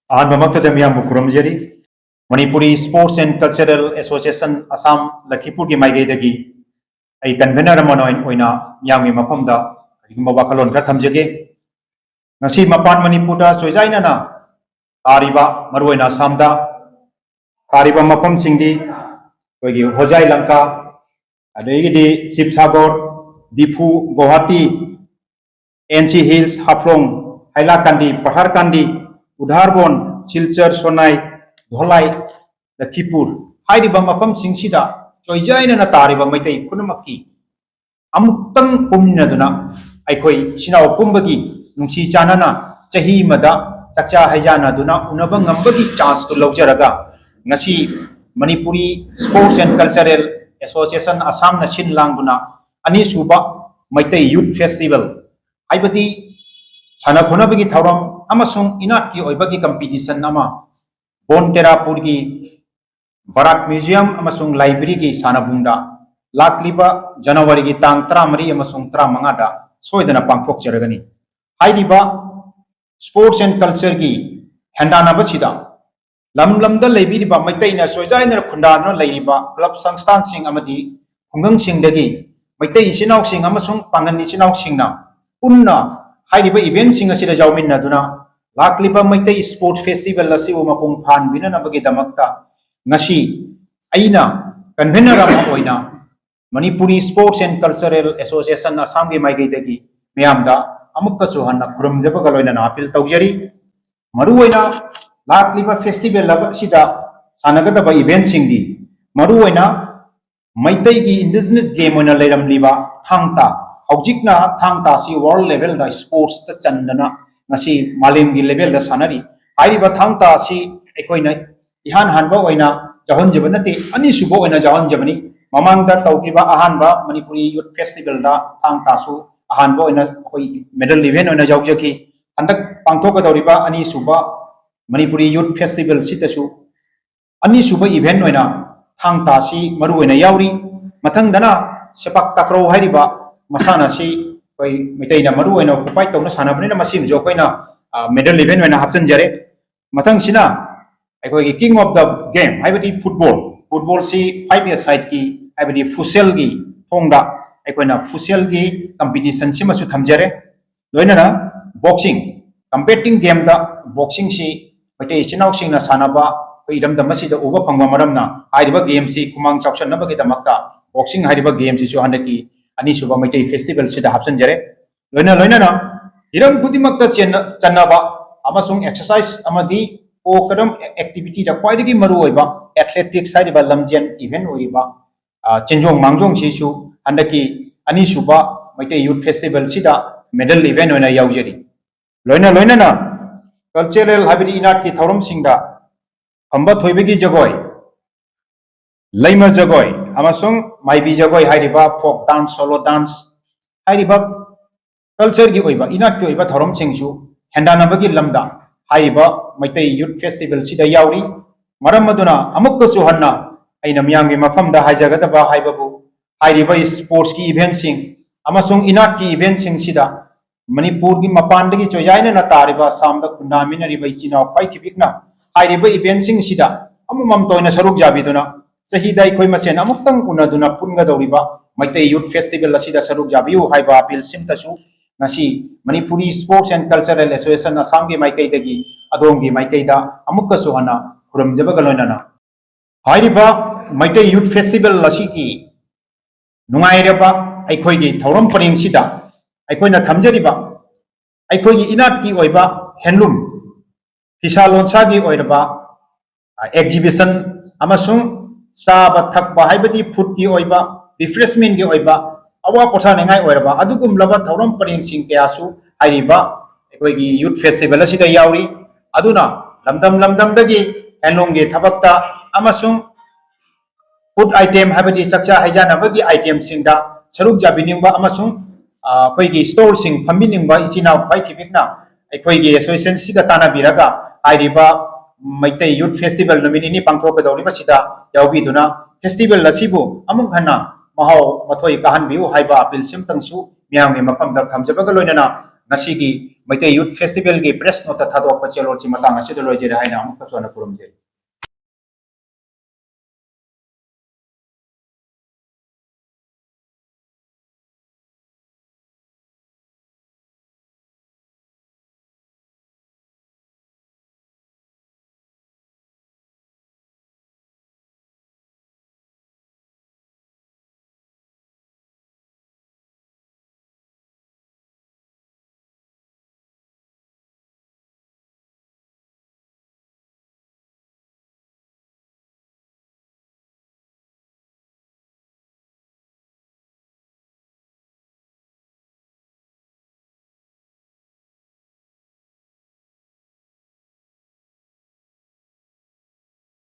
Ahanbamagtada miyambu kuramjari Manipuri Sports and Cultural Association Assam Lakhipur ki maigaidagi ai convener amana oina miyamgi mafamda rigumba wakalon khara thamjage ngasi mapan Manipurda soijaina na tariba maruoina Assamda tariba mafam singdi koigi Hojai Lanka adegidi Sibsagar Difu Guwahati NC Hills Haflong Hailakandi Patharkandi Udharbon Silchar Sonai Dholai Lakhipur Hairiba mafam singsida soijaina na tariba Meitei punamaki amutang pumnaduna aikoi sinau pumbagi nungsi chanana chahi mada chakcha haijana duna unaba ngambagi chance to laujaraga ngasi Manipuri Sports and Cultural Association Assam na sinlangduna Anisuba Meetei Youth Festival haibadi sana khunabagi thauram amasung inat ki oibagi competition nama Bantarapur ki Barak Museum amasung Library ki sanabungda lakliba January ki tang 13 amasung 15 da soidana pangthokjaragani hairiba sports and culture ki handana basida lamlamda leibiriba maiteina soijaina khundana leiriba club sangstan sing amadi khungang singdagi maitei sinau sing amasung pangani sinau singna punna hairiba event sing asida jawminna duna lakliba Meitei Sport Festival asibu mapung phan binanabagi damakta ngasi aina convener ama oina Manipuri Sports and Cultural Association Assam gi maigaidagi miyamda amukka suhanna khurumjabaga loinana appeal tawjari maru oina lakliba festival laba sida sanagadaba event singdi maru oina Meitei gi indigenous game oina leiramliba thangta houjikna thangta si world level da sports ta chandana ngasi malim gi level da sanari hairiba thangta si ekoina ihan hanba oina jahonjaba nate Anisuba oina jahonjabani mamangda tawkiba ahanba Manipuri Youth Festival da thangta su ahanba oina koi medal event oina jawjaki handak pangthokadoriba Anisuba Manipuri Youth Festival sitasu Anisuba event oina thangta si maru oina yauri matangdana sepak takraw hairiba masana si koi Meiteina maru oina occupy tawna sanabnina masim jo koina medal event oina hapchanjare matang sina aikoi king of the game haibadi football si 5 year side ki haibadi futsal gi thongda aikoina futsal gi competition sima su thamjare loinana boxing competing game da boxing si Meitei sinau singna sanaba koi ramda masida uba phangba maramna hairiba game si kumang chauchan nabagi damakta boxing hairiba game si su handaki Anisuba Meitei Festival sida hapchanjare loinana hiram kudimakta channaba amasung exercise amadi o kadam activity da kwaidagi maru oiba athletics hairiba lamjen event oiba chenjong mangjong si su handaki Anisuba Meitei Youth Festival sida medal event oina yaujari loinana cultural habidi inat ki thorum singda hamba thoibagi jagoi Laima jagoi amasung maibi jagoi hairiba folk dance solo dance hairiba culture gi oiba inat ki oiba thorom chingsu hendanabagi lamda hairiba Meitei Youth Festival sida yauri maram aduna amukka suhanna aina miyamgi mafamda haijagadaba haibabu hairiba sports ki event sing amasung inat ki event sing sida Manipur gi mapandagi choyaina na tariba samda kundamina riba ichina pai kibikna hairiba event sing sida amumam toina saruk jabiduna Sahida koi masen amuktang unaduna punga doriba Meitei Youth Festival asida saruk jabiu haiba appeal simtasu ngasi Manipuri Sports and Cultural Association Assam gi maikaidagi adongi maikaida amukka suhana khurumjabaga loinana hairiba Meitei Youth Festival asigi nungairaba aikoi gi thauram paring sida aikoina thamjariba aikoi gi inat ki oiba handloom hisalonsa gi oiraba exhibition amasung Saba thakba haibadi food ki oiba refreshment ki oiba awa potha nengai oiraba adugum laba thauram paring sing kyasu hairiba ekoigi youth festival asida yauri aduna lamdam dagi handloom gi thabakta amasung food item haibadi chakcha haijana bagi item singda saruk jabiningba amasung koigi store sing phaminingba isina pai kibikna ekoigi association siga tana biraga hairiba Meitei Youth Festival numit ini pangthokadoriba sida yaubiduna festival lasibu amuk hana mahau mathoi kahan biu haiba appeal simtangsu miyamgi mafamda thamjabaga loinana ngasigi Meitei Youth Festival gi press nota thadok pa chelor chi matang asidoloi jere haina amuk thasona kurum jere.